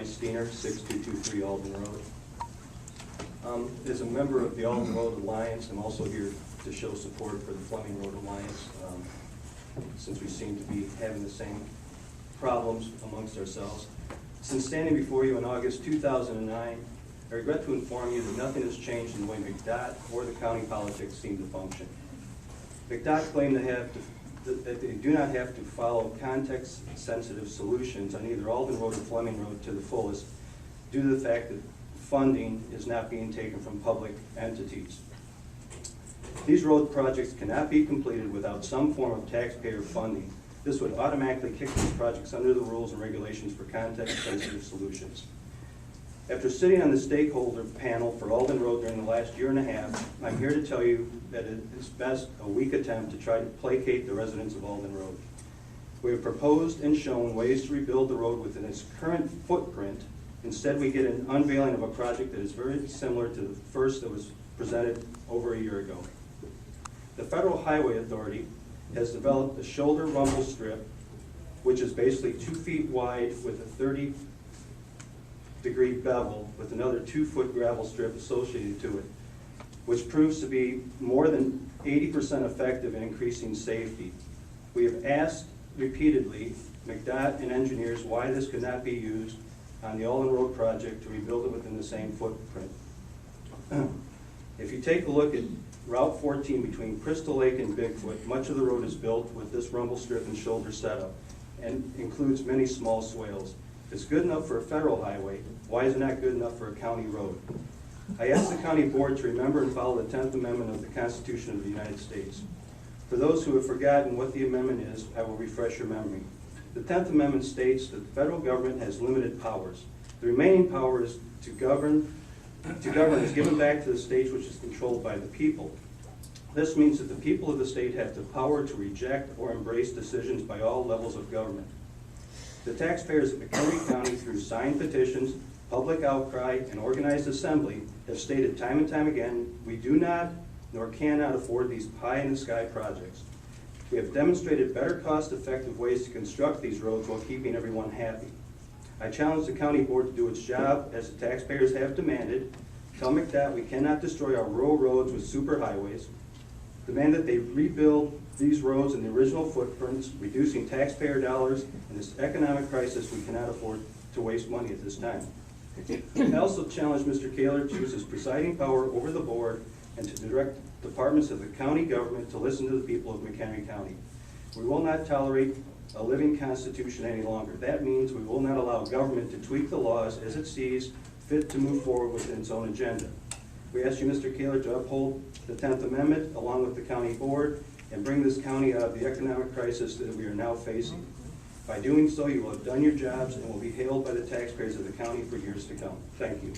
Steiner, 6223 Alden Road. As a member of the Alden Road Alliance, I'm also here to show support for the Fleming Road Alliance, since we seem to be having the same problems amongst ourselves. Since standing before you in August 2009, I regret to inform you that nothing has changed in the way McDOT or the county politics seem to function. McDOT claim that they do not have to follow context-sensitive solutions on either Alden Road or Fleming Road to the fullest due to the fact that funding is not being taken from public entities. These road projects cannot be completed without some form of taxpayer funding. This would automatically kick these projects under the rules and regulations for context-sensitive solutions. After sitting on the stakeholder panel for Alden Road during the last year and a half, I'm here to tell you that it is best a weak attempt to try to placate the residents of Alden Road. We have proposed and shown ways to rebuild the road within its current footprint. Instead, we get an unveiling of a project that is very similar to the first that was presented over a year ago. The Federal Highway Authority has developed a shoulder rumble strip, which is basically 2 feet wide with a 30-degree bevel with another 2-foot gravel strip associated to it, which proves to be more than 80% effective in increasing safety. We have asked repeatedly McDOT and engineers why this could not be used on the Alden Road project to rebuild it within the same footprint. If you take a look at Route 14 between Crystal Lake and Bigfoot, much of the road is built with this rumble strip and shoulder setup and includes many small swales. If it's good enough for a federal highway, why is it not good enough for a county road? I ask the county board to remember and follow the 10th Amendment of the Constitution of the United States. For those who have forgotten what the amendment is, I will refresh your memory. The 10th Amendment states that the federal government has limited powers. The remaining power is to govern is given back to the states, which is controlled by the people. This means that the people of the state have the power to reject or embrace decisions by all levels of government. The taxpayers of McHenry County, through signed petitions, public outcry, and organized assembly, have stated time and time again, we do not nor cannot afford these pie-in-the-sky projects. We have demonstrated better cost-effective ways to construct these roads while keeping everyone happy. I challenge the county board to do its job as the taxpayers have demanded. Tell McDOT we cannot destroy our rural roads with superhighways. Demand that they rebuild these roads in the original footprints, reducing taxpayer dollars. In this economic crisis, we cannot afford to waste money at this time. I also challenge Mr. Kaler to use his presiding power over the board and to direct departments of the county government to listen to the people of McHenry County. We will not tolerate a living constitution any longer. That means we will not allow government to tweak the laws as it sees fit to move forward within its own agenda. We ask you, Mr. Kaler, to uphold the 10th Amendment along with the county board and bring this county out of the economic crisis that we are now facing. By doing so, you will have done your jobs and will be hailed by the taxpayers of the county for years to come. Thank you.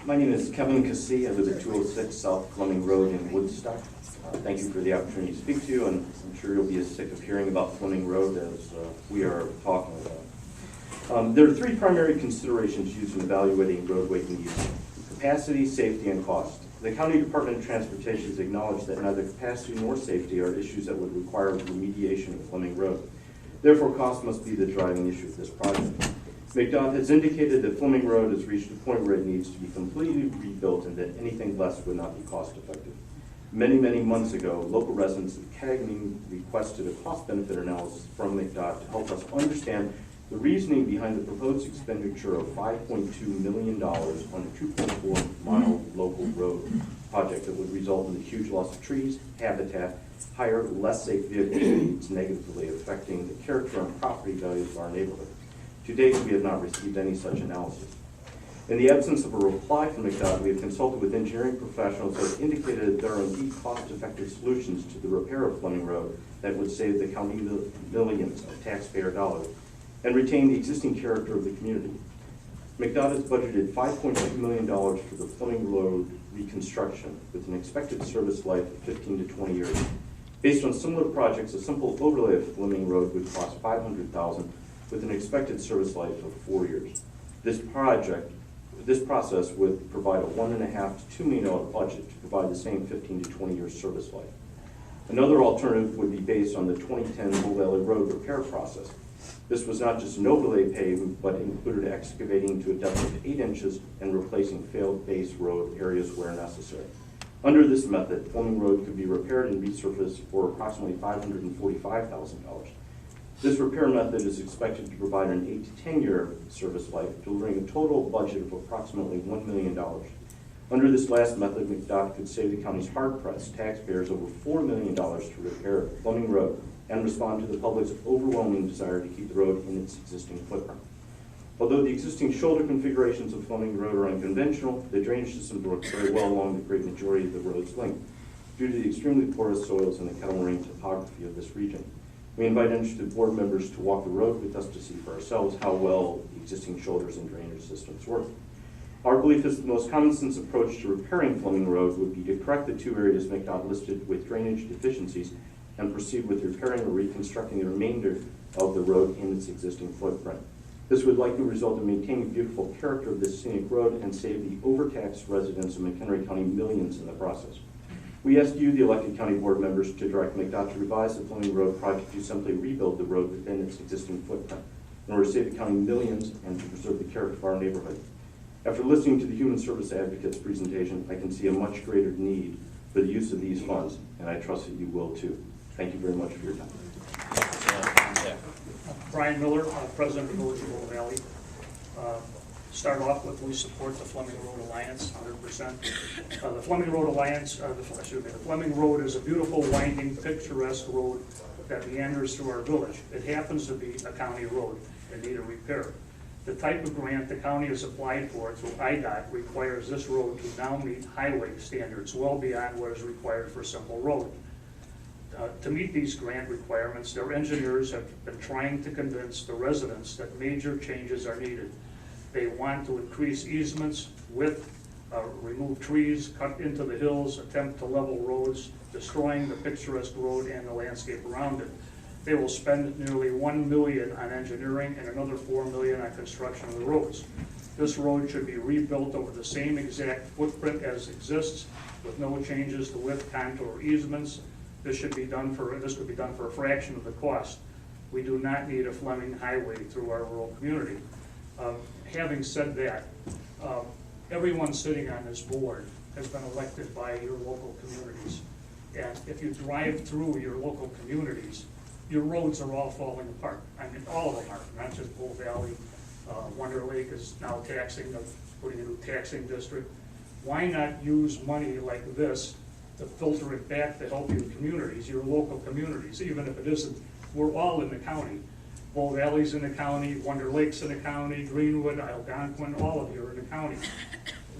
My name is Kevin Cassee. I live at 206 South Fleming Road in Woodstock. Thank you for the opportunity to speak to you, and I'm sure you'll be as sick of hearing about Fleming Road as we are talking about. There are 3 primary considerations used in evaluating roadway needs: capacity, safety, and cost. The County Department of Transportation has acknowledged that neither capacity nor safety are issues that would require remediation of Fleming Road. Therefore, cost must be the driving issue of this project. McDOT has indicated that Fleming Road has reached a point where it needs to be completely rebuilt and that anything less would not be cost effective. Many, many months ago, local residents of Cagney requested a cost-benefit analysis from McDOT to help us understand the reasoning behind the proposed expenditure of $5.2 million on a 2.4-mile local road project that would result in the huge loss of trees, habitat, higher, less safe vehicle speeds, negatively affecting the character and property values of our neighborhood. To date, we have not received any such analysis. In the absence of a reply from McDOT, we have consulted with engineering professionals that have indicated that there are indeed cost-effective solutions to the repair of Fleming Road that would save the county millions of taxpayer dollars and retain the existing character of the community. McDOT has budgeted $5.2 million for the Fleming Road reconstruction with an expected service life of 15 to 20 years. Based on similar projects, a simple overlay of Fleming Road would cost $500,000 with an expected service life of 4 years. This process would provide a $1.5 to $2 million budget to provide the same 15 to 20 year service life. Another alternative would be based on the 2010 Bull Valley Road repair process. This was not just an overlay paving, but included excavating to a depth of 8 inches and replacing failed base road areas where necessary. Under this method, Fleming Road could be repaired and resurfaced for approximately $545,000. This repair method is expected to provide an 8 to 10 year service life, delivering a total budget of approximately $1 million. Under this last method, McDOT could save the county's hard-pressed taxpayers over $4 million to repair Fleming Road and respond to the public's overwhelming desire to keep the road in its existing footprint. Although the existing shoulder configurations of Fleming Road are unconventional, the drainage systems work very well along the great majority of the road's length due to the extremely porous soils and the kettle moraine topography of this region. We invite interested board members to walk the road with us to see for ourselves how well the existing shoulders and drainage systems work. Our belief is the most common sense approach to repairing Fleming Road would be to correct the 2 areas McDOT listed with drainage deficiencies and proceed with repairing or reconstructing the remainder of the road in its existing footprint. This would likely result in maintaining the beautiful character of this scenic road and save the overtaxed residents of McHenry County millions in the process. We ask you, the elected county board members, to direct McDOT to revise the Fleming Road project to simply rebuild the road within its existing footprint in order to save the county millions and to preserve the character of our neighborhood. After listening to the Human Service Advocate's presentation, I can see a much greater need for the use of these funds, and I trust that you will too. Thank you very much for your time. Brian Miller, President of the Village of Bull Valley. Start off with, we support the Fleming Road Alliance 100%. The Fleming Road Alliance, the Fleming Road is a beautiful, winding, picturesque road that meanders through our village. It happens to be a county road and need a repair. The type of grant the county has applied for through IDOT requires this road to now meet highway standards well beyond what is required for a simple road. To meet these grant requirements, their engineers have been trying to convince the residents that major changes are needed. They want to increase easements, width, remove trees, cut into the hills, attempt to level roads, destroying the picturesque road and the landscape around it. They will spend nearly $1 million on engineering and another $4 million on construction of the roads. This road should be rebuilt over the same exact footprint as exists, with no changes to width, contour, or easements. This could be done for a fraction of the cost. We do not need a Fleming highway through our rural community. Having said that, everyone sitting on this board has been elected by your local communities. And if you drive through your local communities, your roads are all falling apart. I mean, all of them are, not just Bull Valley. Wonder Lake is now putting a new taxing district. Why not use money like this to filter it back to help your communities, your local communities, even if it isn't? We're all in the county. Bull Valley's in the county, Wonder Lake's in the county, Greenwood, Algonquin, all of you are in the county.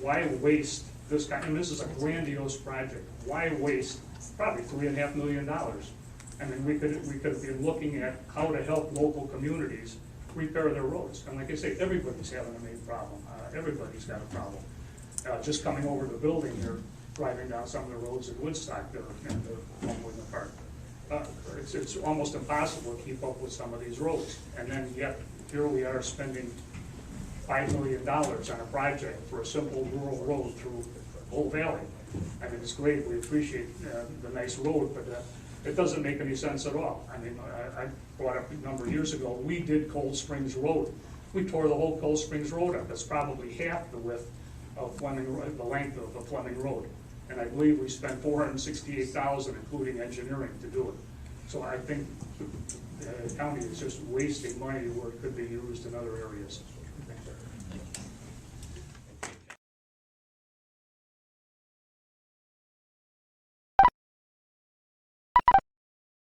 Why waste this kind? And this is a grandiose project. Why waste probably $3.5 million? I mean, we could have been looking at how to help local communities repair their roads. And like I say, everybody's having a main problem. Everybody's got a problem. Just coming over the building here, driving down some of the roads in Woodstock, they're falling apart. It's almost impossible to keep up with some of these roads. And then yet, here we are spending $5 million on a project for a simple rural road through Bull Valley. I mean, it's great, we appreciate the nice road, but it doesn't make any sense at all. I mean, I brought up a number of years ago, we did Cold Springs Road. We tore the whole Cold Springs Road up. That's probably half the width of the length of the Fleming Road. And I believe we spent $468,000, including engineering, to do it. So I think the county is just wasting money where it could be used in other areas.